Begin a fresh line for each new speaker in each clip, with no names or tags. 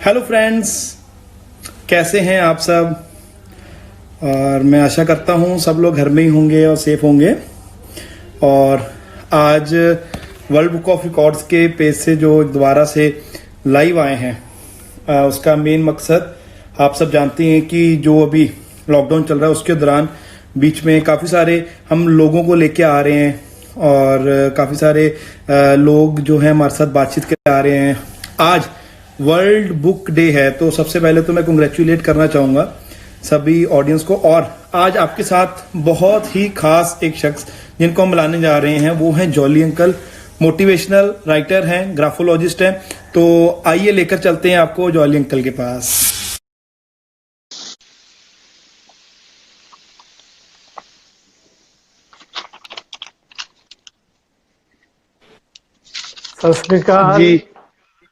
Hello friends, कैसे हैं आप सब। और मैं आशा करता हूं सब लोग घर में ही होंगे और सेफ होंगे। और आज वर्ल्ड बुक ऑफ रिकॉर्ड्स के पेज से जो दोबारा से लाइव आए हैं, उसका मेन मकसद आप सब जानते हैं कि जो अभी लॉकडाउन चल रहा है उसके दौरान बीच में काफ़ी सारे हम लोगों को लेके आ रहे हैं और काफ़ी सारे लोग जो हैं हमारे साथ बातचीत करके आ रहे हैं। आज वर्ल्ड बुक डे है, तो सबसे पहले तो मैं कंग्रेचुलेट करना चाहूँगा सभी ऑडियंस को। और आज आपके साथ बहुत ही खास एक शख्स जिनको हम बुलाने जा रहे हैं वो हैं जॉली अंकल। मोटिवेशनल राइटर हैं, ग्राफोलॉजिस्ट हैं। तो आइए लेकर चलते हैं आपको जॉली अंकल के पास।
सत श्री अकाल
जी।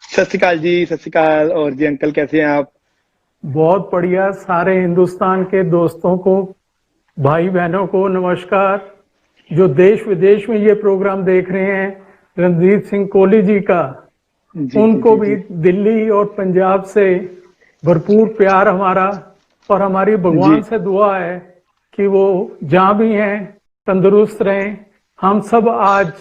सत श्री अकाल जी, सत श्री अकाल। और जी अंकल कैसे हैं आप?
बहुत बढ़िया। सारे हिंदुस्तान के दोस्तों को, भाई बहनों को नमस्कार। जो देश विदेश में ये प्रोग्राम देख रहे हैं रणदीप सिंह कोहली जी का, उनको भी दिल्ली और पंजाब से भरपूर प्यार हमारा, और हमारी भगवान से दुआ है कि वो जहाँ भी हैं तंदुरुस्त रहें। हम सब आज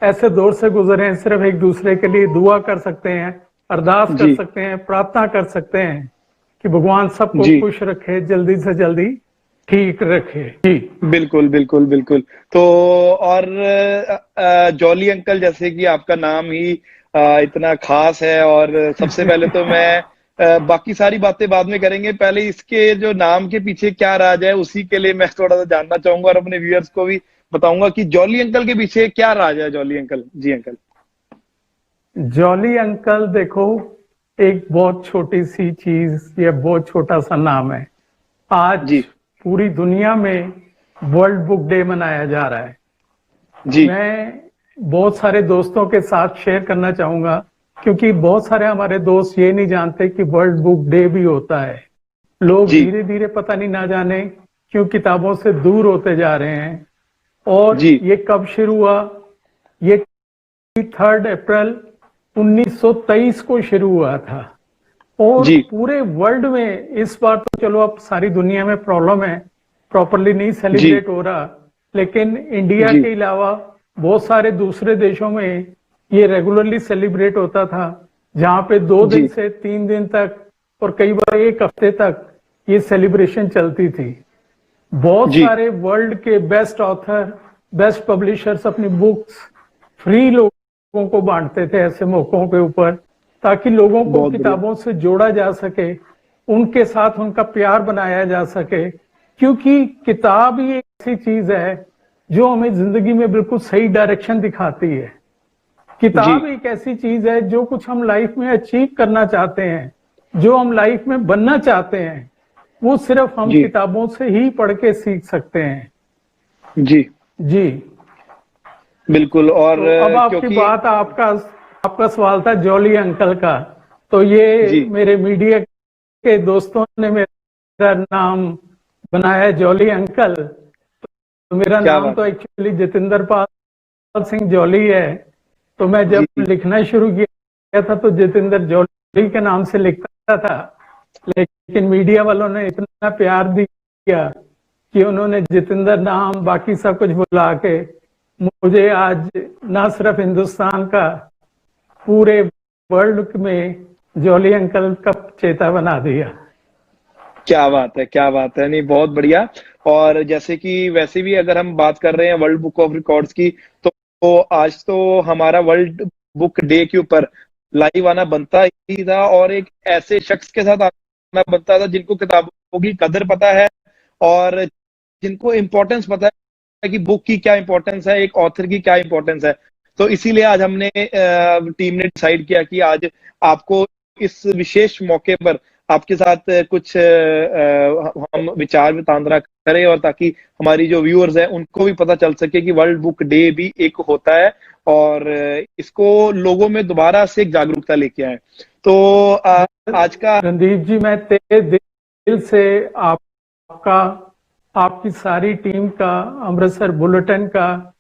ऐसे दौर से गुजरे हैं, सिर्फ एक दूसरे के लिए दुआ कर सकते हैं, अरदास कर सकते हैं, प्रार्थना कर सकते हैं कि भगवान सबको खुश रखे, जल्दी से जल्दी ठीक रखे। जी
बिल्कुल बिल्कुल बिल्कुल। तो और जॉली अंकल, जैसे कि आपका नाम ही इतना खास है, और सबसे पहले तो मैं बाकी सारी बातें बाद में करेंगे, पहले इसके जो नाम के पीछे क्या राज है उसी के लिए मैं थोड़ा सा जानना चाहूंगा, और अपने व्यूअर्स को भी बताऊंगा कि जॉली अंकल के पीछे क्या राज है। जॉली अंकल, जी अंकल।
जॉली अंकल देखो, एक बहुत छोटी सी चीज, ये बहुत छोटा सा नाम है। आज पूरी दुनिया में वर्ल्ड बुक डे मनाया जा रहा है। जी। मैं बहुत सारे दोस्तों के साथ शेयर करना चाहूंगा, क्योंकि बहुत सारे हमारे दोस्त ये नहीं जानते कि वर्ल्ड बुक डे भी होता है। लोग धीरे धीरे पता नहीं ना जाने क्यों किताबों से दूर होते जा रहे हैं। और ये कब शुरू हुआ? ये 3 अप्रैल 1923 को शुरू हुआ था। और पूरे वर्ल्ड में इस बार तो चलो अब सारी दुनिया में प्रॉब्लम है, प्रॉपरली नहीं सेलिब्रेट हो रहा, लेकिन इंडिया के अलावा बहुत सारे दूसरे देशों में ये रेगुलरली सेलिब्रेट होता था, जहाँ पे 2 दिन से 3 दिन तक और कई बार 1 हफ्ते तक ये सेलिब्रेशन चलती थी। बहुत सारे वर्ल्ड के बेस्ट ऑथर, बेस्ट पब्लिशर्स अपनी बुक्स फ्री लोगों को बांटते थे ऐसे मौकों पे ऊपर, ताकि लोगों को किताबों से जोड़ा जा सके, उनके साथ उनका प्यार बनाया जा सके। क्योंकि किताब ही एक ऐसी चीज है जो हमें जिंदगी में बिल्कुल सही डायरेक्शन दिखाती है। किताब एक ऐसी चीज है जो कुछ हम लाइफ में अचीव करना चाहते हैं, जो हम लाइफ में बनना चाहते हैं, वो सिर्फ हम किताबों से ही पढ़ के सीख सकते हैं। जी
बिल्कुल। और
तो अब आपकी बात, आपका सवाल था जॉली अंकल का। तो ये मेरे मीडिया के दोस्तों ने मेरा नाम बनाया जॉली अंकल। तो मेरा नाम तो एक्चुअली जतिंदर पाल सिंह जॉली है। तो मैं जब लिखना शुरू किया था तो जतिंदर जॉली के नाम से लिखता था, लेकिन मीडिया वालों ने इतना प्यार दिया कि उन्होंने जितेंद्र नाम बाकी सब कुछ बुला के मुझे आज ना सिर्फ हिंदुस्तान का, पूरे वर्ल्ड में जॉली अंकल का चेता बना दिया।
क्या बात है, क्या बात है। नहीं, बहुत बढ़िया। और जैसे कि वैसे भी अगर हम बात कर रहे हैं वर्ल्ड बुक ऑफ रिकॉर्ड्स की, तो आज तो हमारा वर्ल्ड बुक डे के ऊपर लाइव आना बनता ही था, और एक ऐसे शख्स के साथ आना बनता था जिनको किताबों की कदर पता है और जिनको इम्पोर्टेंस पता है कि बुक की क्या इम्पोर्टेंस है, एक ऑथर की क्या इम्पोर्टेंस है। तो इसीलिए आज हमने टीम ने डिसाइड किया कि आज आपको इस विशेष मौके पर आपके साथ कुछ हम विचार वितांद्रा करें, और ताकि हमारी जो व्यूअर्स हैं उनको भी पता चल सके कि वर्ल्ड बुक डे भी एक होता है, और इसको लोगों में दोबारा से एक जागरूकता लेके आए। तो आज का
रणदीप जी, मैं तहे दिल से आपका, आपकी सारी टीम का, अमृतसर बुलेटिन का,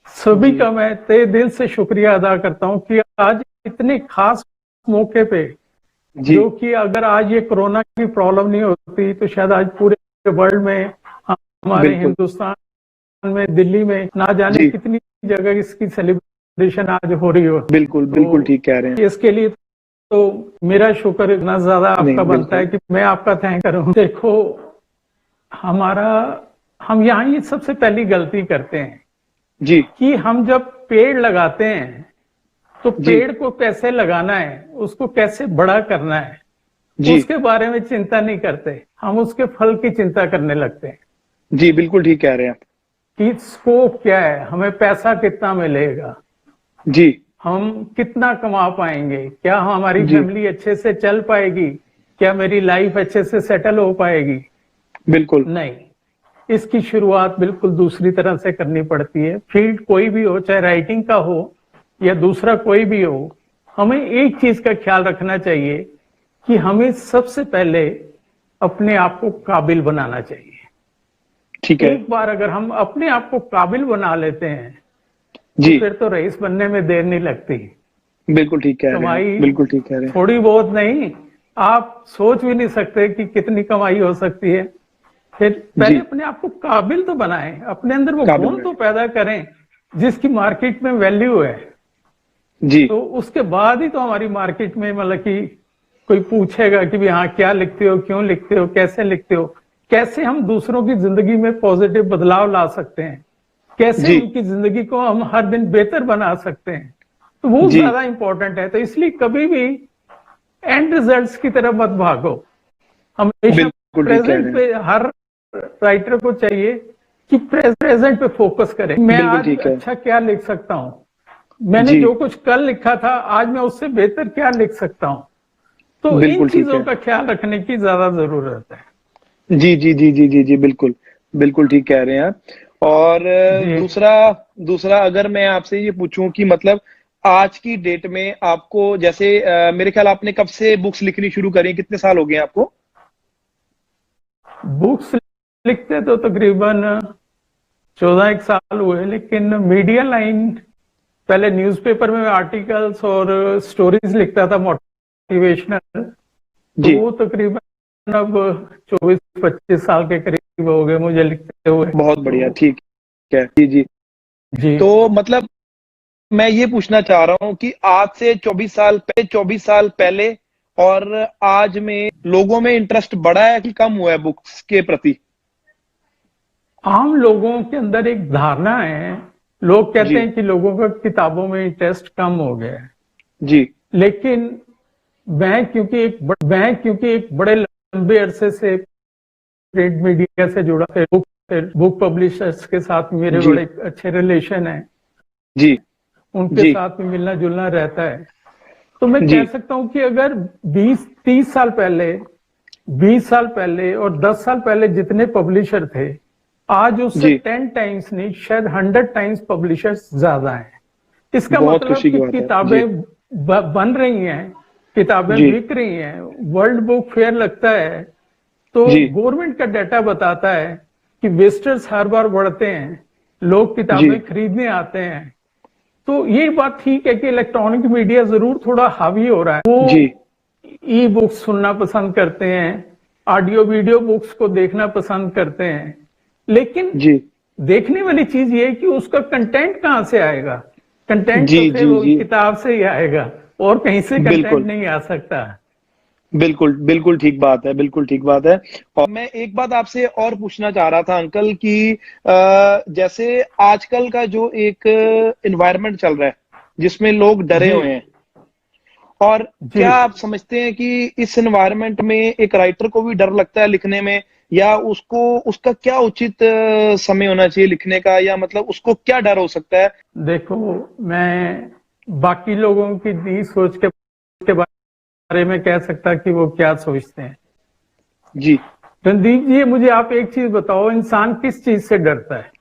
सभी का मैं तहे दिल से शुक्रिया अदा करता हूं कि आज इतने खास मौके पे
जी
जो कि अगर आज ये कोरोना की प्रॉब्लम नहीं होती तो शायद आज पूरे वर्ल्ड में, हमारे
बिल्कुल
हिंदुस्तान में, दिल्ली में, ना जाने
जी
कितनी जगह इसकी सेलिब्रेशन आज हो रही हो।
बिल्कुल बिल्कुल
तो
ठीक कह रहे हैं।
इसके लिए तो मेरा शुक्र इतना ज्यादा
नहीं
आपका बनता है
बिल्कुल
कि मैं आपका थैंक करूं। देखो, हमारा हम यहाँ ये सबसे पहली गलती करते हैं
जी
कि हम जब पेड़ लगाते हैं तो
जी
पेड़ को कैसे लगाना है, उसको कैसे बड़ा करना है,
जी
उसके बारे में चिंता नहीं करते। हम उसके फल की चिंता करने लगते हैं
जी बिल्कुल ठीक कह रहे हैं आप।
कि स्कोप क्या है, हमें पैसा कितना मिलेगा,
जी
हम कितना कमा पाएंगे, क्या हमारी
जी
फैमिली अच्छे से चल पाएगी, क्या मेरी लाइफ अच्छे से सेटल हो पाएगी।
बिल्कुल
नहीं, इसकी शुरुआत बिल्कुल दूसरी तरह से करनी पड़ती है। फील्ड कोई भी हो, चाहे राइटिंग का हो या दूसरा कोई भी हो, हमें एक चीज का ख्याल रखना चाहिए कि हमें सबसे पहले अपने आप को काबिल बनाना चाहिए।
ठीक है
एक बार अगर हम अपने आप को काबिल बना लेते हैं
जी
तो फिर तो रईस बनने में देर नहीं लगती।
बिल्कुल ठीक कह रहे हैं
कमाई
आप, बिल्कुल ठीक कह रहे हैं।
थोड़ी बहुत नहीं, आप सोच भी नहीं सकते कि कितनी कमाई हो सकती है। फिर पहले
जी
अपने आप को काबिल तो बनाएं, अपने अंदर वो
काबिल
गुण तो
है
पैदा करें जिसकी मार्केट में वैल्यू है।
जी
तो उसके बाद ही तो हमारी मार्केट में मतलब कि कोई पूछेगा कि भी हाँ क्या लिखते हो, क्यों लिखते हो, कैसे लिखते हो, कैसे हम दूसरों की जिंदगी में पॉजिटिव बदलाव ला सकते हैं, कैसे
जी
उनकी जिंदगी को हम हर दिन बेहतर बना सकते हैं। तो वो
जी
ज्यादा इंपॉर्टेंट है। तो इसलिए कभी भी एंड रिजल्ट्स की तरफ मत भागो, हमेशा
बिल्कुल ठीक कह
प्रेजेंट
रहे
पे
हैं।
हर राइटर को चाहिए कि प्रेजेंट पे फोकस करें। मैं
बिल्कुल
आज
ठीक है
अच्छा क्या लिख सकता हूँ, मैंने
जी
जो कुछ कल लिखा था आज मैं उससे बेहतर क्या लिख सकता हूँ। तो इन
बिल्कुल ठीक
चीजों
है
का ख्याल रखने की ज्यादा जरूरत है।
जी जी जी जी जी जी बिल्कुल बिल्कुल ठीक कह रहे हैं आप। और
जी,
दूसरा दूसरा अगर मैं आपसे ये पूछूं कि मतलब आज की डेट में आपको जैसे मेरे ख्याल आपने कब से बुक्स लिखनी शुरू करी, कितने साल हो गए हैं आपको?
बुक्स लिखते तो तकरीबन 14 एक साल हुए, लेकिन मीडिया लाइन, पहले न्यूज़पेपर में आर्टिकल्स और स्टोरीज लिखता था मोटिवेशनल, तो
जी
वो तकरीबन अब 24-25 साल के करीब हो गए मुझे लिखते हुए।
बहुत बढ़िया,
तो
ठीक है जी जी।
जी,
तो मतलब मैं ये पूछना चाह रहा हूँ कि आज से 24 साल पहले और आज में लोगों में इंटरेस्ट बढ़ा है कि कम हुआ है बुक्स के प्रति?
आम लोगों के अंदर एक धारणा है, लोग कहते
जी
हैं कि लोगों का किताबों में इंटरेस्ट कम हो गया है।
जी
लेकिन मैं क्योंकि एक बड़े लंबे अरसे से प्रिंट मीडिया से जुड़ा, फिर बुक पब्लिशर्स के साथ मेरे
जी
बड़े अच्छे रिलेशन हैं,
जी
उनके
जी
साथ में मिलना जुलना रहता है। तो मैं
जी
कह सकता हूं कि अगर 20-30 साल पहले, 20 साल पहले और 10 साल पहले जितने पब्लिशर थे, आज उससे
जी
10 टाइम्स नहीं, शायद 100 टाइम्स पब्लिशर्स ज्यादा हैं। इसका
बहुत
मतलब
खुशी की
कि
बात है जी
किताबें बन रही हैं, किताबें
जी
बिक रही हैं, वर्ल्ड बुक फेयर लगता है, तो
जी
गवर्नमेंट का डाटा बताता है कि विजिटर्स हर बार बढ़ते हैं, लोग
जी
किताबें खरीदने आते हैं। तो ये बात ठीक है कि इलेक्ट्रॉनिक मीडिया जरूर थोड़ा हावी हो रहा है,
जी
वो ई बुक्स सुनना पसंद करते हैं, ऑडियो वीडियो बुक्स को देखना पसंद करते हैं, लेकिन
जी
देखने वाली चीज ये है कि उसका कंटेंट कहाँ से आएगा। कंटेंट
जी
तो फिर
जी
वो
जी
किताब से ही आएगा और कहीं से कंटेंट
बिल्कुल
नहीं आ सकता।
बिल्कुल बिल्कुल ठीक बात है, बिल्कुल ठीक बात है। और मैं एक बात आपसे और पूछना चाह रहा था अंकल कि जैसे आजकल का जो एक एनवायरनमेंट चल रहा है जिसमें लोग डरे
जी
हुए हैं, और
जी,
क्या आप समझते हैं कि इस एनवायरनमेंट में एक राइटर को भी डर लगता है लिखने में, या उसको उसका क्या उचित समय होना चाहिए लिखने का, या मतलब उसको क्या डर हो सकता है?
देखो, मैं बाकी लोगों की नहीं सोच के बारे में कह सकता कि वो क्या सोचते हैं।
जी
रणदीप जी, मुझे आप एक चीज बताओ, इंसान किस चीज से डरता है?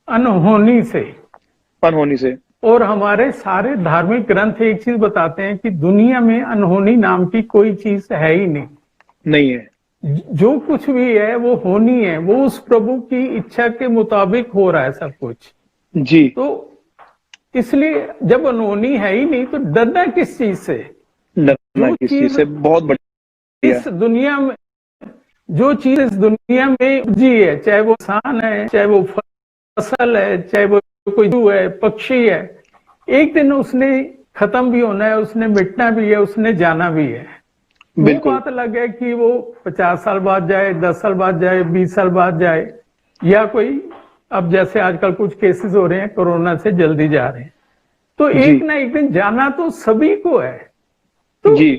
अनहोनी से।
अनहोनी से।
और हमारे सारे धार्मिक ग्रंथ एक चीज बताते हैं कि दुनिया में अनहोनी नाम की कोई चीज है ही नहीं।
नहीं है।
जो कुछ भी है वो होनी है, वो उस प्रभु की इच्छा के मुताबिक हो रहा है सब कुछ।
जी
तो इसलिए जब अनहोनी है ही नहीं तो डरना किस चीज से?
डरना किस चीज से, बहुत बढ़िया।
इस दुनिया में जो चीज इस दुनिया में जी है, चाहे वो इंसान है, चाहे वो फसल है, चाहे वो कोई जीव है, पक्षी है, एक दिन उसने खत्म भी होना है, उसने मिटना भी है, उसने जाना भी है। वो बात अलग है कि वो 50 साल बाद जाए, 10 साल बाद जाए, 20 साल बाद जाए, या कोई अब जैसे आजकल कुछ केसेस हो रहे हैं कोरोना से जल्दी जा रहे हैं, तो एक ना एक दिन जाना तो सभी को है। तो
जी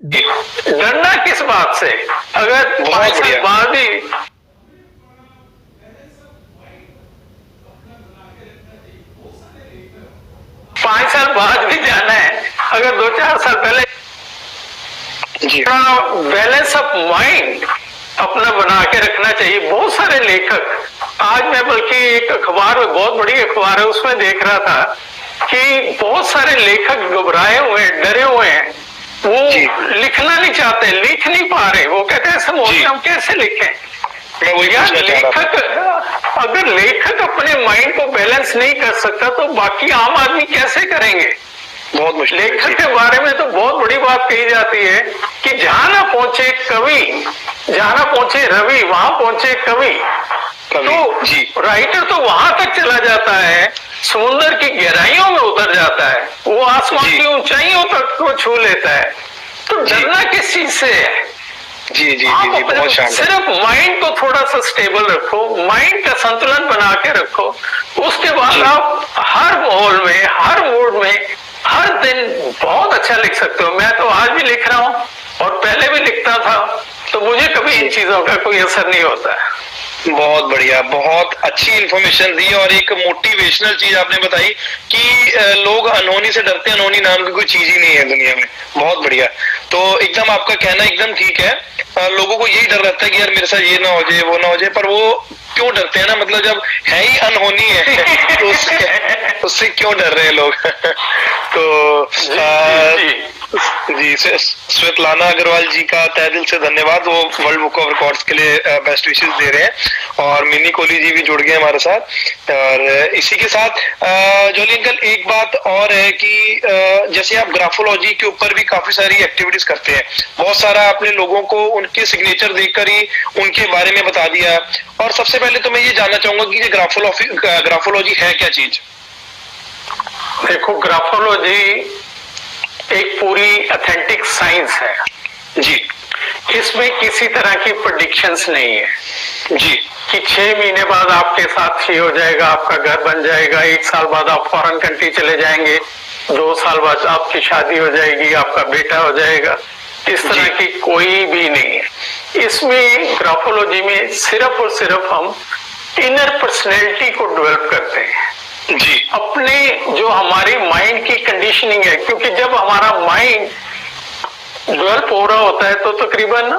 डरना किस बात से? अगर 5 साल बाद ही 5 साल बाद भी जाना है, अगर 2-4 साल पहले बैलेंस ऑफ माइंड अपना बना के रखना चाहिए। बहुत सारे लेखक, आज मैं बल्कि एक अखबार में, बहुत बड़ी अखबार है, उसमें देख रहा था कि बहुत सारे लेखक घबराए हुए हैं, डरे हुए हैं, वो लिखना नहीं चाहते, लिख नहीं पा रहे। वो कहते हैं समोसे हम कैसे लिखें? लेखक, अगर लेखक अपने माइंड को बैलेंस नहीं कर सकता तो बाकी आम आदमी कैसे करेंगे? बहुत मुश्किल। लेखक के बारे में तो बहुत बड़ी बात कही जाती है कि जहां ना पहुंचे कवि, जहां ना पहुंचे रवि, वहां पहुंचे कवि। तो राइटर तो वहां तक चला जाता है, समुद्र की गहराइयों में उतर जाता है, वो आसमान की ऊंचाइयों तक को छू लेता है। तो डरना किस चीज से है?
जी,
बहुत शानदार। सिर्फ माइंड को थोड़ा सा स्टेबल रखो, माइंड का संतुलन बना के रखो, उसके बाद आप हर माहौल में, हर मूड में, हर दिन बहुत अच्छा लिख सकते हो। मैं तो आज भी लिख रहा हूँ और पहले भी लिखता था, तो मुझे कभी इन चीजों का कोई असर नहीं होता है।
बहुत बढ़िया, बहुत अच्छी इंफॉर्मेशन दी और एक मोटिवेशनल चीज आपने बताई कि लोग अनहोनी से डरते हैं, अनहोनी नाम की कोई चीज ही नहीं है दुनिया में। बहुत बढ़िया। तो एकदम आपका कहना एकदम ठीक है। लोगों को यही डर रहता है कि यार मेरे साथ ये ना हो जाए, वो ना हो जाए, पर वो क्यों डरते हैं ना, मतलब जब है ही अनहोनी है तो उससे क्यों डर रहे हैं लोग? तो जी स्वेतलाना अग्रवाल जी का तहे दिल से धन्यवाद, वो वर्ल्ड बुक ऑफ रिकॉर्ड्स के लिए बेस्ट विशेस दे रहे हैं। और मिनी कोहली जी भी जुड़ गए हमारे साथ। और इसी के साथ जॉली अंकल एक बात और है कि जैसे आप ग्राफोलॉजी के ऊपर भी काफी सारी एक्टिविटीज करते हैं, बहुत सारा आपने लोगों को उनके सिग्नेचर देखकर ही उनके बारे में बता दिया। और सबसे पहले तो मैं ये जानना चाहूंगा कि ये ग्राफोलॉजी है क्या चीज?
देखो, ग्राफोलॉजी एक पूरी ऑथेंटिक साइंस है
जी।
इसमें किसी तरह की प्रेडिक्शंस नहीं है
जी
कि 6 महीने बाद आपके साथ ये हो जाएगा, आपका घर बन जाएगा, 1 साल बाद आप फॉरेन कंट्री चले जाएंगे, 2 साल बाद आपकी शादी हो जाएगी, आपका बेटा हो जाएगा। इस तरह की कोई भी नहीं है। इसमें ग्राफोलॉजी में सिर्फ और सिर्फ हम इनर पर्सनैलिटी को डेवलप करते हैं
जी।
अपने जो हमारी माइंड की कंडीशनिंग है, क्योंकि जब हमारा माइंड डेवलप हो रहा होता है तो तकरीबन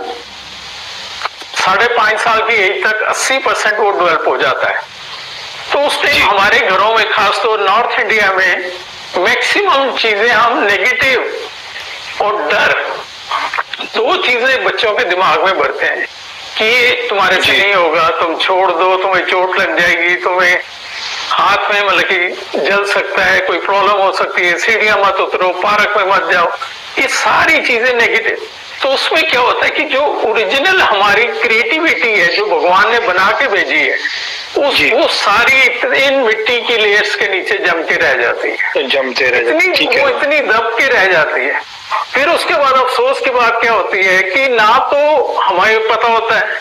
5.5 साल की एज तक 80% वो डेवलप हो जाता है। तो उस टाइम हमारे घरों में, खासतौर नॉर्थ इंडिया में, मैक्सिमम चीजें हम नेगेटिव और डर, 2 चीजें बच्चों के दिमाग में भरते हैं कि ये तुम्हारे से नहीं होगा, तुम छोड़ दो, तुम्हें चोट लग जाएगी, तुम्हें हाथ में मतलब कि जल सकता है, कोई प्रॉब्लम हो सकती है, सीढ़ियां मत उतरो, पार्क में मत जाओ, ये सारी चीजें नेगेटिव। तो उसमें क्या होता है कि जो ओरिजिनल हमारी क्रिएटिविटी है, जो भगवान ने बना के भेजी है, वो सारी इन मिट्टी की लेयर्स के नीचे जम के रह जाती है,
जमते रह जाती है,
वो इतनी दब के रह जाती है। फिर उसके बाद अफसोस की बात क्या होती है कि ना तो हमें पता होता है,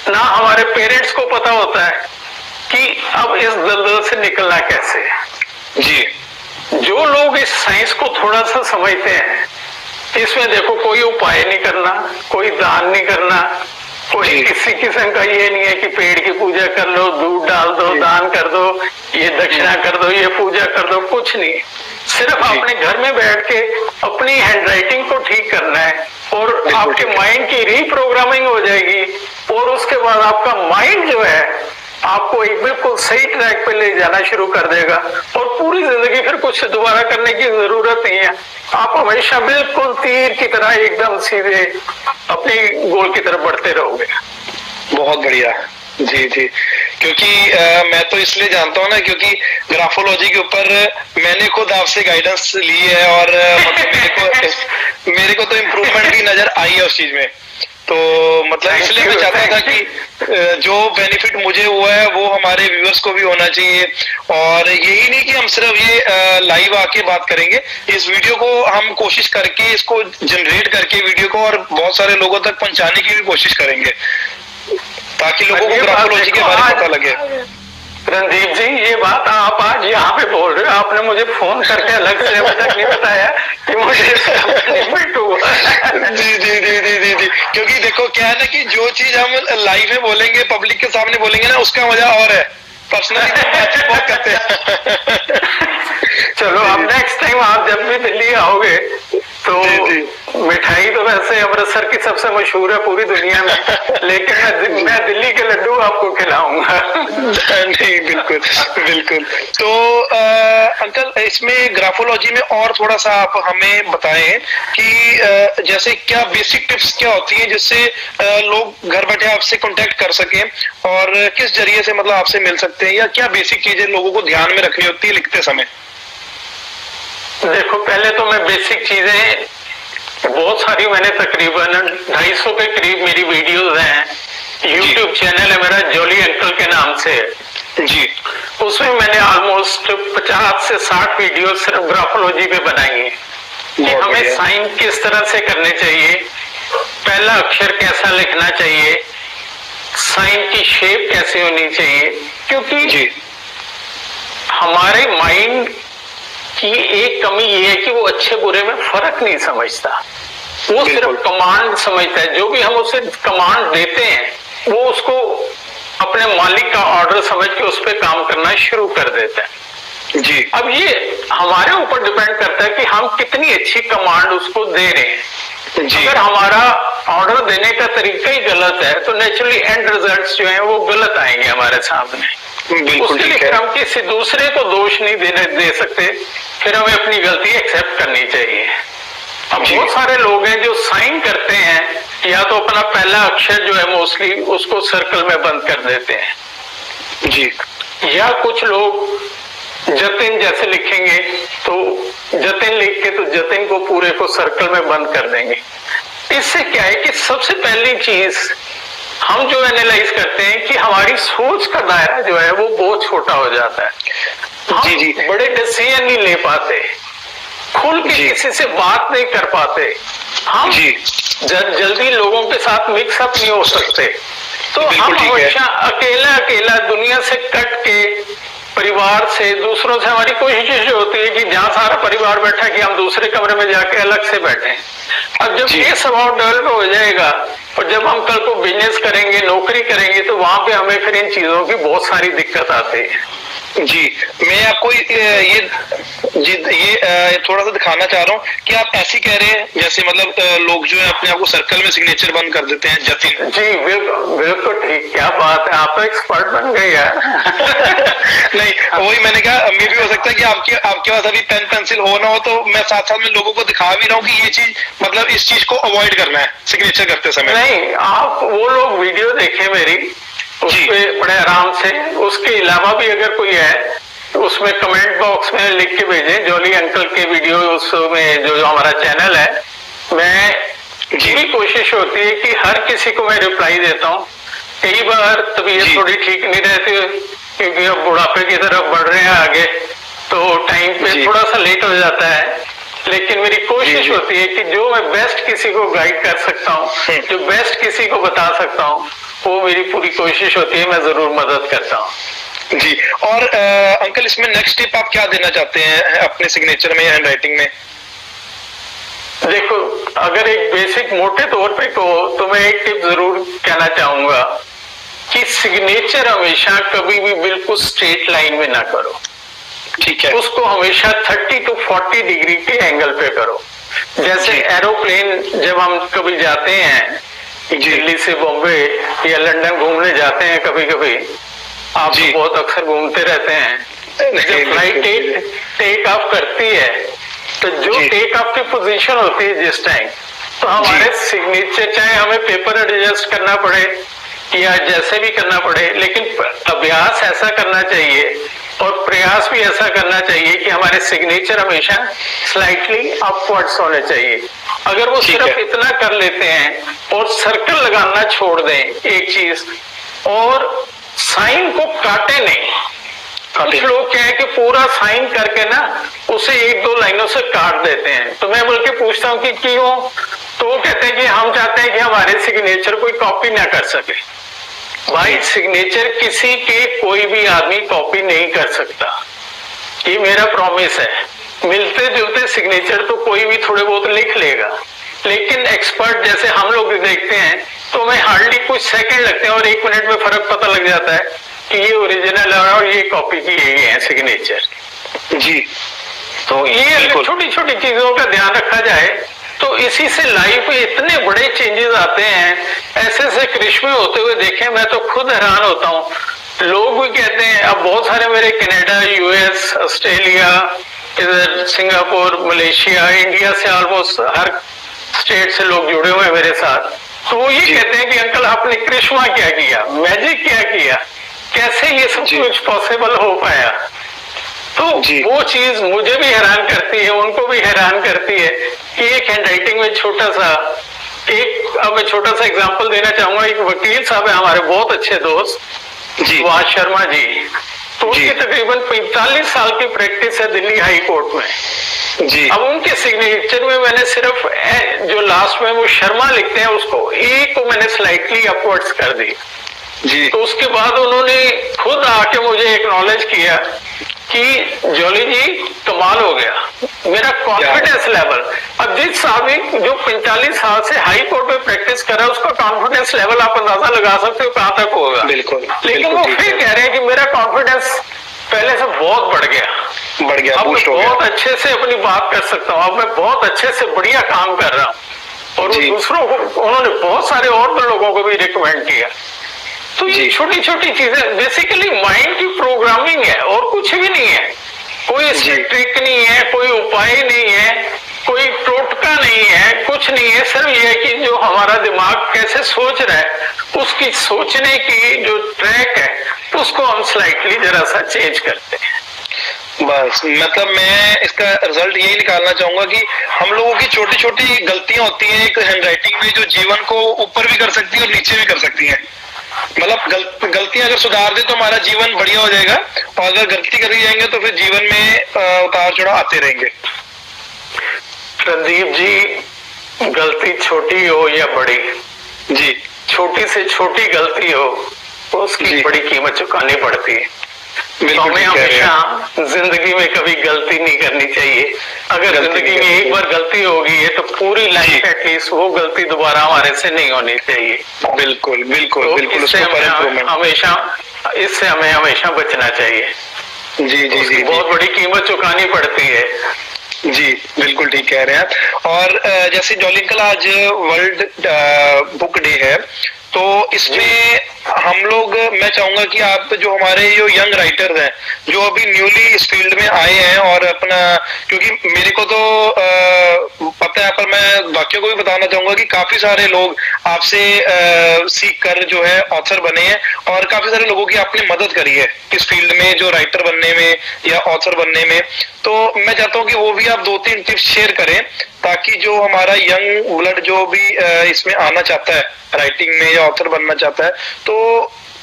ना हमारे पेरेंट्स को पता होता है कि अब इस दलदल से निकलना कैसे है।
जी।
जो लोग इस साइंस को थोड़ा सा समझते हैं, इसमें देखो कोई उपाय नहीं करना, कोई दान नहीं करना, कोई किसी किस्म का ये नहीं है कि पेड़ की पूजा कर लो, दूध डाल दो, दान कर दो, ये दक्षिणा कर दो, ये पूजा कर दो, कुछ नहीं। सिर्फ अपने घर में बैठ के अपनी हैंडराइटिंग को ठीक करना है और आपके माइंड की रीप्रोग्रामिंग हो जाएगी। और उसके बाद आपका माइंड जो है आपको एक बिल्कुल सही ट्रैक पे ले जाना शुरू कर देगा और पूरी जिंदगी फिर कुछ दोबारा करने की जरूरत नहीं है। आप हमेशा बिल्कुल तीर की तरह एकदम सीधे अपनी गोल की तरफ बढ़ते रहोगे।
बहुत बढ़िया। जी जी, क्योंकि मैं तो इसलिए जानता हूँ ना, क्योंकि ग्राफोलॉजी के ऊपर मैंने खुद आपसे गाइडेंस ली है, और मतलब मेरे को तो इम्प्रूवमेंट भी नजर आई है उस चीज में। तो मतलब इसलिए मैं चाहता था कि जो बेनिफिट मुझे हुआ है वो हमारे व्यूअर्स को भी होना चाहिए। और यही नहीं कि हम सिर्फ ये लाइव आके बात करेंगे, इस वीडियो को हम कोशिश करके इसको जनरेट करके वीडियो को और बहुत सारे लोगों तक पहुंचाने की भी कोशिश करेंगे, ताकि लोगों को ग्राफोलॉजी के बारे में पता लगे।
रणदीप जी, ये बात आप आज यहाँ पे बोल रहे हो, आपने मुझे फोन करके अलग से अभी तक नहीं बताया कि मुझे बेनिफिट हुआ।
जी जी जी जी जी जी, क्योंकि देखो क्या है ना कि जो चीज हम लाइव में बोलेंगे, पब्लिक के सामने बोलेंगे ना, उसका मजा और है। पर्सनली बातचीत बहुत करते हैं।
चलो, अब नेक्स्ट टाइम आप जब भी दिल्ली आओगे तो मिठाई तो वैसे अमृतसर की सबसे मशहूर है पूरी दुनिया में, लेकिन मैं दिल्ली के लड्डू आपको खिलाऊंगा।
नहीं, बिल्कुल बिल्कुल। तो अंकल, इसमें ग्राफोलॉजी में और थोड़ा सा आप हमें बताएं कि जैसे क्या बेसिक टिप्स क्या होती हैं जिससे लोग घर बैठे आपसे कांटेक्ट कर सकें, और किस जरिए से मतलब आपसे मिल सकते हैं, या क्या बेसिक चीजें लोगों को ध्यान में रखनी होती है लिखते समय?
देखो, पहले तो मैं बेसिक चीजें बहुत सारी, मैंने तकरीबन 250 के करीब मेरी वीडियोस हैं। यूट्यूब चैनल है मेरा जॉली अंकल के नाम से
जी।
उसमें मैंने ऑलमोस्ट 50 से 60 वीडियो सिर्फ ग्राफोलॉजी पे बनाई है कि हमें साइन किस तरह से करने चाहिए, पहला अक्षर कैसा लिखना चाहिए, साइन की शेप कैसे होनी चाहिए। क्योंकि हमारे माइंड की एक कमी ये है कि वो अच्छे बुरे में फर्क नहीं समझता, वो सिर्फ कमांड समझता है। जो भी हम उसे कमांड देते हैं वो उसको अपने मालिक का ऑर्डर समझ के उस पर काम करना शुरू कर देता है।
जी।
अब ये हमारे ऊपर डिपेंड करता है कि हम कितनी अच्छी कमांड उसको दे रहे हैं। अगर हमारा ऑर्डर देने का तरीका ही गलत है तो नेचुरली एंड रिजल्ट्स जो हैं वो गलत आएंगे हमारे सामने। उसके लिए फिर हम किसी दूसरे को दोष नहीं दे सकते, फिर हमें अपनी गलती एक्सेप्ट करनी चाहिए। अब बहुत सारे लोग हैं जो साइन करते हैं, या तो अपना पहला अक्षर जो है मोस्टली उसको सर्कल में बंद कर देते हैं
जी,
या कुछ लोग जतिन जैसे लिखेंगे तो जतिन लिख के तो जतिन को पूरे को सर्कल में बंद कर देंगे। इससे क्या है कि सबसे पहली चीज हम जो एनालाइज करते हैं कि हमारी सोच का दायरा जो है वो बहुत छोटा हो जाता है।
जी जी,
बड़े डिसीजन नहीं ले पाते, खुल के किसी से बात नहीं कर पाते, हम जल्दी लोगों के साथ मिक्सअप नहीं हो सकते। तो हम हमेशा अकेला अकेला दुनिया से कट के परिवार से, दूसरों से हमारी कोशिश होती है कि जहां सारा परिवार बैठा कि हम दूसरे कमरे में जाके अलग से बैठे। अब जब ये स्वभाव डेवलप हो जाएगा और जब हम कल को बिजनेस करेंगे, नौकरी करेंगे, तो वहां पे हमें फिर इन चीजों की बहुत सारी दिक्कत आती है।
जी, मैं आपको ये थोड़ा सा दिखाना चाह रहा हूँ कि आप ऐसी कह रहे हैं जैसे मतलब लोग जो है अपने आप को सर्कल में सिग्नेचर बंद कर देते हैं। जतिन
जी बिल्कुल ठीक, क्या बात है, आप तो एक्सपर्ट बन गए यार।
नहीं, वही मैंने कहा, मे भी हो सकता है कि आपके पास अभी पेन पेंसिल हो ना हो, तो मैं साथ साथ में लोगों को दिखा भी रहा हूँ कि ये चीज मतलब इस चीज को अवॉइड करना है सिग्नेचर करते समय।
नहीं, आप वो लोग वीडियो देखें मेरी, उसपे बड़े आराम से। उसके अलावा भी अगर कोई है उसमें कमेंट बॉक्स में लिख के भेजें जॉली अंकल के वीडियो, उसमें जो हमारा चैनल है। मैं जी कोशिश होती है कि हर किसी को मैं रिप्लाई देता हूँ। कई बार तबीयत थोड़ी ठीक नहीं रहती क्योंकि अब बुढ़ापे की तरफ बढ़ रहे हैं आगे, तो टाइम पे थोड़ा सा लेट हो जाता है, लेकिन मेरी कोशिश होती है कि जो मैं बेस्ट किसी को गाइड कर सकता हूँ, जो बेस्ट किसी को बता सकता हूँ, वो मेरी पूरी कोशिश होती है, मैं जरूर मदद करता हूँ।
जी, और अंकल इसमें नेक्स्ट टिप आप क्या देना चाहते हैं अपने सिग्नेचर में या हैंड राइटिंग में?
देखो, अगर एक बेसिक मोटे तौर पे कहो तो मैं एक टिप जरूर कहना चाहूंगा कि सिग्नेचर हमेशा कभी भी बिल्कुल स्ट्रेट लाइन में ना करो।
ठीक है,
उसको हमेशा 30 to 40 डिग्री के एंगल पे करो। जैसे एरोप्लेन जब हम कभी जाते हैं दिल्ली से बॉम्बे या लंदन घूमने जाते हैं, कभी कभी आप बहुत अक्सर घूमते रहते हैं, जब फ्लाइट टेक ऑफ करती है तो जो टेक ऑफ की पोजीशन होती है जिस टाइम, तो हमारे सिग्नेचर, चाहे हमें पेपर एडजस्ट करना पड़े या जैसे भी करना पड़े, लेकिन अभ्यास ऐसा करना चाहिए और प्रयास भी ऐसा करना चाहिए कि हमारे सिग्नेचर हमेशा स्लाइटली अपवर्ड्स होने चाहिए। अगर वो सिर्फ इतना कर लेते हैं और सर्कल लगाना छोड़ दें एक चीज, और साइन को काटे नहीं। कुछ लोग क्या है कि पूरा साइन करके ना उसे एक दो लाइनों से काट देते हैं। तो मैं बल्कि पूछता हूँ कि क्यों? तो वो कहते हैं कि हम चाहते हैं कि हमारे सिग्नेचर कोई कॉपी ना कर सके। भाई, सिग्नेचर किसी के कोई भी आदमी कॉपी नहीं कर सकता, ये मेरा प्रॉमिस है। मिलते जुलते सिग्नेचर तो कोई भी थोड़े बहुत लिख लेगा, लेकिन एक्सपर्ट जैसे हम लोग देखते हैं तो हमें हार्डली कुछ सेकंड लगते हैं और 1 मिनट में फर्क पता लग जाता है कि ये ओरिजिनल है और ये कॉपी की गई है सिग्नेचर।
जी,
तो ये अगर छोटी छोटी चीजों का ध्यान रखा जाए तो इसी से लाइफ में इतने बड़े चेंजेस आते हैं। ऐसे ऐसे करिश्मे होते हुए देखे, मैं तो खुद हैरान होता हूँ। लोग भी कहते हैं, अब बहुत सारे मेरे कनाडा, यूएस, ऑस्ट्रेलिया, इधर सिंगापुर, मलेशिया, इंडिया से ऑलमोस्ट हर स्टेट से लोग जुड़े हुए हैं मेरे साथ। तो वो ये कहते हैं कि अंकल आपने करिश्मा क्या किया, मैजिक क्या किया, कैसे ये सब कुछ पॉसिबल हो पाया। तो वो चीज मुझे भी हैरान करती है, उनको भी हैरान करती है कि एक हैंडराइटिंग में छोटा सा अब मैं छोटा सा एग्जांपल देना चाहूंगा। एक वकील साहब है हमारे बहुत अच्छे दोस्त सुभाष शर्मा जी, तो उनकी तकरीबन 45 साल की प्रैक्टिस है दिल्ली हाई कोर्ट में जी। अब उनके सिग्नेचर में मैंने सिर्फ जो लास्ट में वो शर्मा लिखते हैं उसको एक को मैंने स्लाइटली अपवर्ड्स कर दी जी। तो उसके बाद उन्होंने खुद आके मुझे एक्नॉलेज किया कि जॉली जी कमाल हो गया, मेरा कॉन्फिडेंस लेवल। अब जिस आदमी जो 45 साल से हाई कोर्ट में प्रैक्टिस कर रहा है उसका कॉन्फिडेंस लेवल आप अंदाजा लगा सकते हो कहां तक होगा। बिल्कुल, लेकिन वो फिर कह रहे हैं कि मेरा कॉन्फिडेंस पहले से बहुत बढ़ गया, अब मैं बहुत अच्छे से अपनी बात कर सकता हूँ, अब मैं बहुत अच्छे से बढ़िया काम कर रहा हूँ। और दूसरों को उन्होंने बहुत सारे और लोगों को भी रिकमेंड किया। तो ये छोटी छोटी चीजें बेसिकली माइंड की प्रोग्रामिंग है और कुछ भी नहीं है। कोई इसमें ट्रिक नहीं है, कोई उपाय नहीं है, कोई टोटका नहीं है, कुछ नहीं है। सिर्फ ये है कि जो हमारा दिमाग कैसे सोच रहा है उसकी सोचने की जो ट्रैक है उसको हम स्लाइटली जरा सा चेंज करते हैं।
बस मतलब मैं इसका रिजल्ट यही निकालना चाहूंगा कि हम लोगों की छोटी छोटी गलतियां होती हैं एक हैंडराइटिंग में, जो जीवन को ऊपर भी कर सकती है और नीचे भी कर सकती हैं। मतलब गलतियां अगर सुधार दे तो हमारा जीवन बढ़िया हो जाएगा, और अगर गलती कर जाएंगे तो फिर जीवन में उतार चढ़ाव आते रहेंगे।
रणदीप जी, गलती छोटी हो या बड़ी जी, छोटी से छोटी गलती हो उसकी बड़ी कीमत चुकानी पड़ती है। हमें हमेशा जिंदगी में कभी गलती नहीं करनी चाहिए। अगर जिंदगी में एक बार गलती होगी है तो पूरी लाइफ एटलीस्ट वो गलती दोबारा हमारे से नहीं होनी चाहिए।
बिल्कुल बिल्कुल
तो
बिल्कुल,
इससे हमें हमेशा बचना चाहिए।
जी जी जी,
बहुत बड़ी कीमत चुकानी पड़ती है।
जी बिल्कुल ठीक कह रहे हैं। और जैसे जॉली अंकल आज वर्ल्ड बुक डे है, तो इसमें हम लोग, मैं चाहूंगा कि आप जो हमारे जो यंग राइटर्स हैं जो अभी न्यूली इस फील्ड में आए हैं और अपना, क्योंकि मेरे को तो पता है पर मैं बाकियों को भी बताना चाहूंगा कि काफी सारे लोग आपसे सीख कर जो है ऑथर बने हैं और काफी सारे लोगों की आपने मदद करी है इस फील्ड में जो राइटर बनने में या ऑथर बनने में। तो मैं चाहता हूँ कि वो भी आप 2-3 टिप्स शेयर करें ताकि जो हमारा यंग ब्लड जो भी इसमें आना चाहता है राइटिंग में या ऑथर बनना चाहता है, तो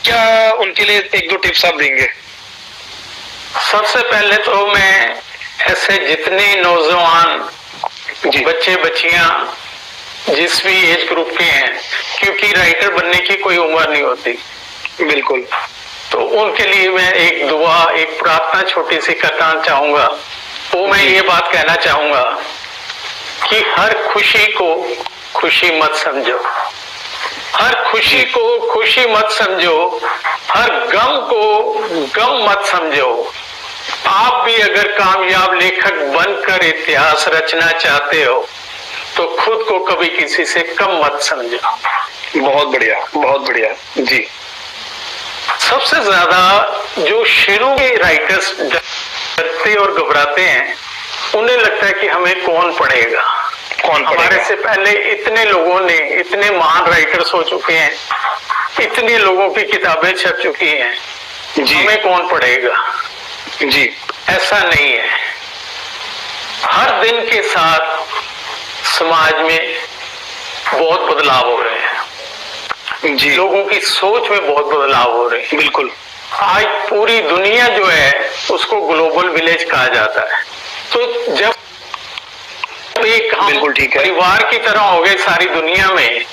क्या उनके लिए 1-2 टिप्स आप देंगे?
सबसे पहले तो मैं ऐसे जितने नौजवान बच्चे बच्चियां जिस भी एज ग्रुप के हैं, क्योंकि राइटर बनने की कोई उम्र नहीं होती,
बिल्कुल,
तो उनके लिए मैं एक दुआ, एक प्रार्थना छोटी सी करना चाहूंगा। वो मैं ये बात कहना चाहूंगा कि हर खुशी को खुशी मत समझो, हर खुशी को खुशी मत समझो, हर गम को गम मत समझो। आप भी अगर कामयाब लेखक बनकर इतिहास रचना चाहते हो तो खुद को कभी किसी से कम मत समझो।
बहुत बढ़िया, बहुत बढ़िया जी।
सबसे ज्यादा जो शुरू के राइटर्स डरते और घबराते हैं, उन्हें लगता है कि हमें कौन पढ़ेगा। हमारे से पहले इतने लोगों ने, इतने महान राइटर्स हो चुके हैं इतने लोगों की किताबें छप चुकी हैं, हमें कौन पढ़ेगा?
जी,
ऐसा नहीं है। हर दिन के साथ समाज में बहुत बदलाव हो रहे हैं
जी,
लोगों की सोच में बहुत बदलाव हो रहे हैं।
बिल्कुल।
आज पूरी दुनिया जो है उसको ग्लोबल विलेज कहा जाता है। तो जब एक हम
बिल्कुल ठीक है।
परिवार की तरह हो गए सारी दुनिया में,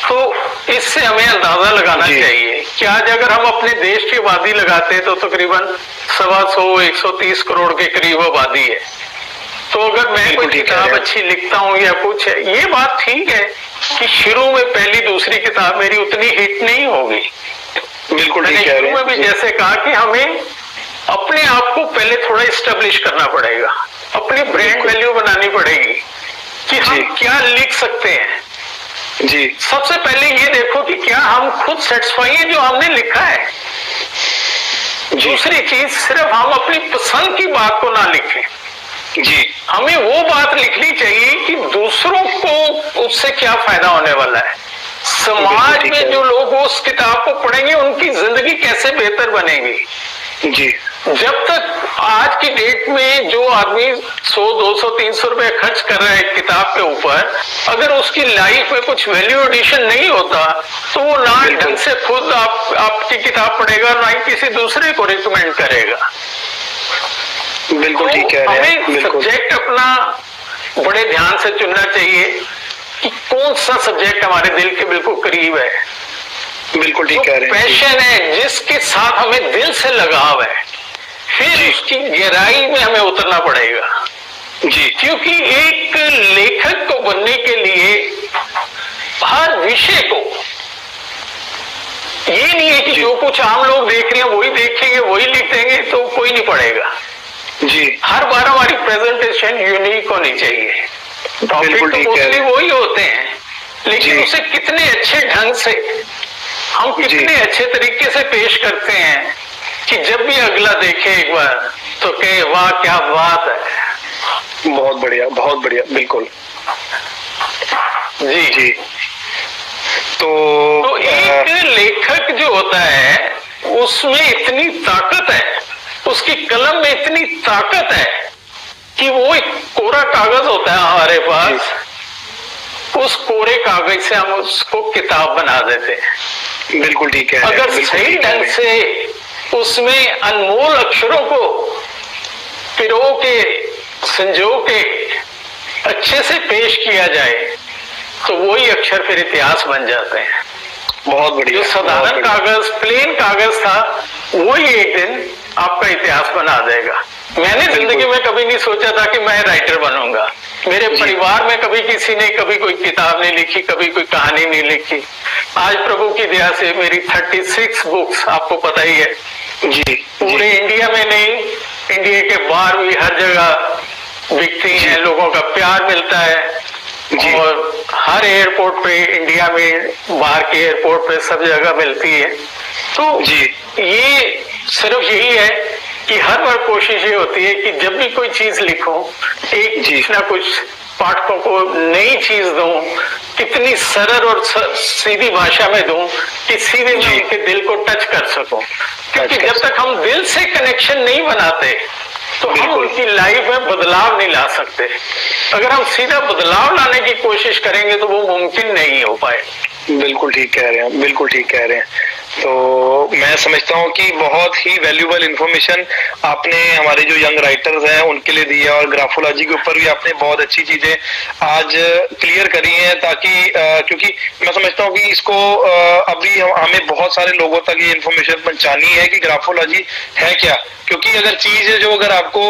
तो इससे हमें अंदाजा लगाना चाहिए कि आज अगर हम अपने देश की आबादी लगाते तो तकरीबन 125-130 करोड़ के करीब आबादी है। तो अगर मैं कोई किताब अच्छी लिखता हूँ या कुछ है, ये बात ठीक है कि शुरू में पहली दूसरी किताब मेरी उतनी हिट नहीं होगी।
बिल्कुल
मैंने
ठीक कह रहे
शुरू में भी जैसे कहा कि हमें अपने आप को पहले थोड़ा इस्टेब्लिश करना पड़ेगा, अपनी ब्रांड वैल्यू बनानी पड़ेगी कि हम क्या लिख सकते हैं।
जी,
सबसे पहले ये देखो कि क्या हम खुद सेटिस्फाई हैं जो हमने लिखा है। दूसरी चीज, सिर्फ हम अपनी पसंद की बात को ना लिखें
जी,
हमें वो बात लिखनी चाहिए कि दूसरों को उससे क्या फायदा होने वाला है, समाज में जो लोग उस किताब को पढ़ेंगे उनकी जिंदगी कैसे बेहतर बनेगी।
जी,
जब तक आज की डेट में जो आदमी 100, 200, 300 रुपए खर्च कर रहा है एक किताब के ऊपर, अगर उसकी लाइफ में कुछ वैल्यू एडिशन नहीं होता तो वो ना ढंग से खुद आपकी किताब पढ़ेगा, ना ही किसी दूसरे को रिकमेंड करेगा।
बिल्कुल ठीक कह रहे हैं।
हमें सब्जेक्ट अपना बड़े ध्यान से चुनना चाहिए कि कौन सा सब्जेक्ट हमारे दिल के बिल्कुल करीब है,
बिल्कुल ठीक कह रहे हैं।
पैशन है, जिसके साथ हमें दिल से लगाव है, फिर उसकी गहराई में हमें उतरना पड़ेगा।
जी,
क्योंकि एक लेखक को बनने के लिए हर विषय को, ये नहीं है कि जो कुछ आम लोग देख रहे हैं वही देखेंगे वही लिख देंगे तो कोई नहीं पढ़ेगा।
जी,
हर बार हमारी प्रेजेंटेशन यूनिक होनी चाहिए। टॉपिक तो मोस्टली वही होते हैं, लेकिन उसे कितने अच्छे ढंग से हम कितने अच्छे तरीके से पेश करते हैं कि जब भी अगला देखे एक बार तो कहे वाह क्या बात है।
बहुत बढ़िया, बहुत बढ़िया, बिल्कुल।
जी
जी,
तो एक लेखक जो होता है उसमें इतनी ताकत है, उसकी कलम में इतनी ताकत है कि वो एक कोरा कागज होता है हमारे पास, उस कोरे कागज से हम उसको किताब बना देते हैं।
बिल्कुल ठीक है।
अगर सही ढंग से उसमें अनमोल अक्षरों को पिरो के संजो के अच्छे से पेश किया जाए तो वही अक्षर फिर इतिहास बन जाते हैं।
बहुत बढ़िया।
जो साधारण कागज, प्लेन कागज था, वही एक दिन आपका इतिहास बना देगा। मैंने जिंदगी में कभी नहीं सोचा था कि मैं राइटर बनूंगा। मेरे परिवार में कभी किसी ने कभी कोई किताब नहीं लिखी, कभी कोई कहानी नहीं लिखी। आज प्रभु की दया से मेरी 36 बुक्स, आपको पता ही है
जी,
पूरे इंडिया में नहीं, इंडिया के बाहर भी हर जगह बिकती हैं, लोगों का प्यार मिलता है और हर एयरपोर्ट पे, इंडिया में बाहर के एयरपोर्ट पे सब जगह मिलती है। तो ये सिर्फ यही है कि हर बार कोशिश ये होती है कि जब भी कोई चीज लिखो, एक कुछ ना कुछ पाठकों को नई चीज दूं, कितनी सरल और सीधी भाषा में दूं कि सीधे मैं उनके दिल को टच कर सकूं। क्योंकि जब तक हम दिल से कनेक्शन नहीं बनाते तो हम उनकी लाइफ में बदलाव नहीं ला सकते। अगर हम सीधा बदलाव लाने की कोशिश करेंगे तो वो मुमकिन नहीं हो पाए।
बिल्कुल ठीक कह रहे हैं, बिल्कुल ठीक कह रहे हैं। तो मैं समझता हूँ कि बहुत ही वैल्यूएबल इंफॉर्मेशन आपने हमारे जो यंग राइटर्स हैं उनके लिए दी है, और ग्राफोलॉजी के ऊपर भी आपने बहुत अच्छी चीजें आज क्लियर करी हैं, ताकि क्योंकि मैं समझता हूँ कि इसको अभी हमें बहुत सारे लोगों तक ये इंफॉर्मेशन पहुंचानी है कि ग्राफोलॉजी है क्या। क्योंकि अगर चीज है जो अगर आपको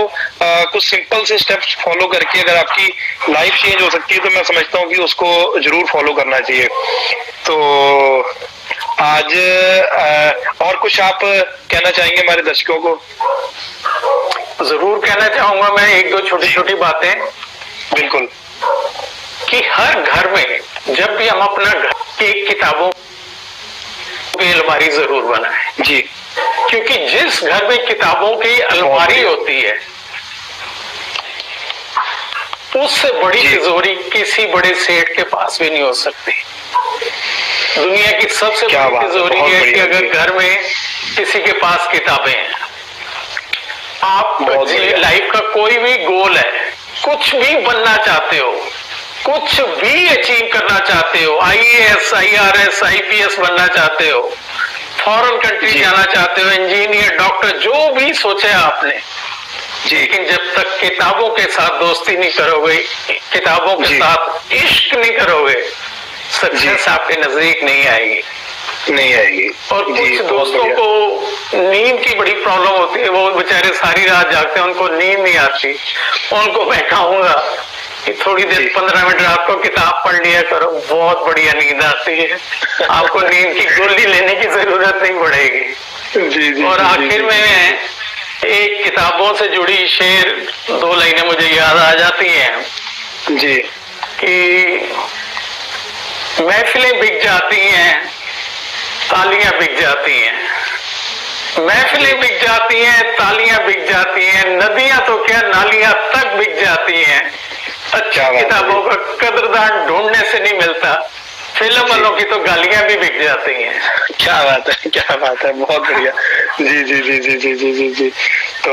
कुछ सिंपल से स्टेप्स फॉलो करके अगर आपकी लाइफ चेंज हो सकती है तो मैं समझता हूँ कि उसको जरूर फॉलो करना चाहिए। तो आज और कुछ आप कहना चाहेंगे हमारे दर्शकों को?
जरूर कहना चाहूंगा मैं एक दो छोटी छोटी बातें।
बिल्कुल।
कि हर घर में जब भी हम अपना घर की किताबों की अलमारी जरूर बनाएं।
जी,
क्योंकि जिस घर में किताबों की अलमारी होती है उससे बड़ी तिजोरी किसी बड़े सेठ के पास भी नहीं हो सकती।
दुनिया की सबसे
क्या
बड़ी
बात है,
तिजोरी
बहुत
है कि
बढ़िया
अगर
जी।
घर में किसी के पास किताबें हैं, आप
बहुत बढ़िया।
लाइफ का कोई भी गोल है, कुछ भी बनना चाहते हो, कुछ भी अचीव करना चाहते हो, IAS, IRS, IPS बनना चाहते हो, फॉरेन कंट्री
जी।
जाना चाहते हो, इंजीनियर, डॉक्टर, जो भी सोचा आपने,
जी
लेकिन जब तक किताबों के साथ दोस्ती नहीं करोगे, किताबों के
जी।
साथ इश्क नहीं करोगे, सक्सेस आपके नजदीक नहीं आएगी।
नहीं आएगी।
और
जी,
कुछ
बहुत
दोस्तों
बढ़िया।
को नींद की बड़ी प्रॉब्लम होती है, वो बेचारे सारी रात जागते हैं, उनको नींद नहीं आती। उनको मैं कहूंगा कि थोड़ी देर
जी।
15 मिनट रात को किताब पढ़ लिया करो, बहुत बढ़िया नींद आती है। आपको नींद की गोली लेने की जरूरत नहीं पड़ेगी।
जी जी।
और
जी,
आखिर
जी,
में एक किताबों से जुड़ी शेर 2 लाइनें मुझे याद आ जाती हैं
जी
कि महफिलें बिक जाती हैं, तालियां बिक जाती हैं। महफिलें बिक जाती हैं, तालियां बिक जाती हैं, नदियां तो क्या नालियां तक बिक जाती हैं। अच्छी
क्या बात है।
किताबों का कदरदान ढूंढने से नहीं मिलता, फिल्म वालों की तो गालियां भी बिक जाती हैं।
क्या बात है, क्या बात है, बहुत बढ़िया। जी जी जी जी जी जी जी जी। तो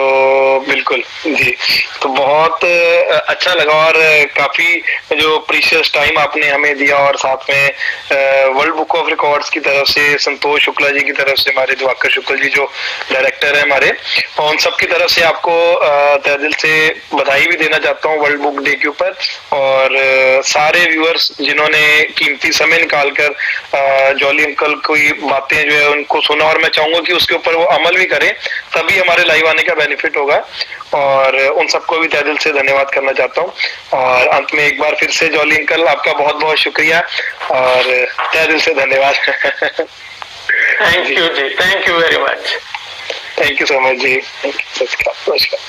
बिल्कुल जी, तो बहुत अच्छा लगा और काफी जो प्रीशियस टाइम आपने हमें दिया, और साथ में वर्ल्ड बुक ऑफ रिकॉर्ड्स की तरफ से संतोष शुक्ला जी की तरफ से, हमारे दिवाकर शुक्ल जी जो डायरेक्टर है हमारे, और उन सब की तरफ से आपको तहे दिल से बधाई भी देना चाहता हूँ वर्ल्ड बुक डे के ऊपर। और सारे व्यूअर्स जिन्होंने कीमती समय निकालकर जॉली अंकल की बातें जो है उनको सुना, और मैं चाहूंगा कि उसके ऊपर वो अमल भी करें, तभी हमारे लाइव आने का बेनिफिट होगा। और उन सबको भी तहे दिल से धन्यवाद करना चाहता हूँ। और अंत में एक बार फिर से जॉली अंकल आपका बहुत बहुत शुक्रिया और तहे दिल से धन्यवाद।
Thank you ji, thank you very much.
Thank you so much ji, thank you. नमस्कार।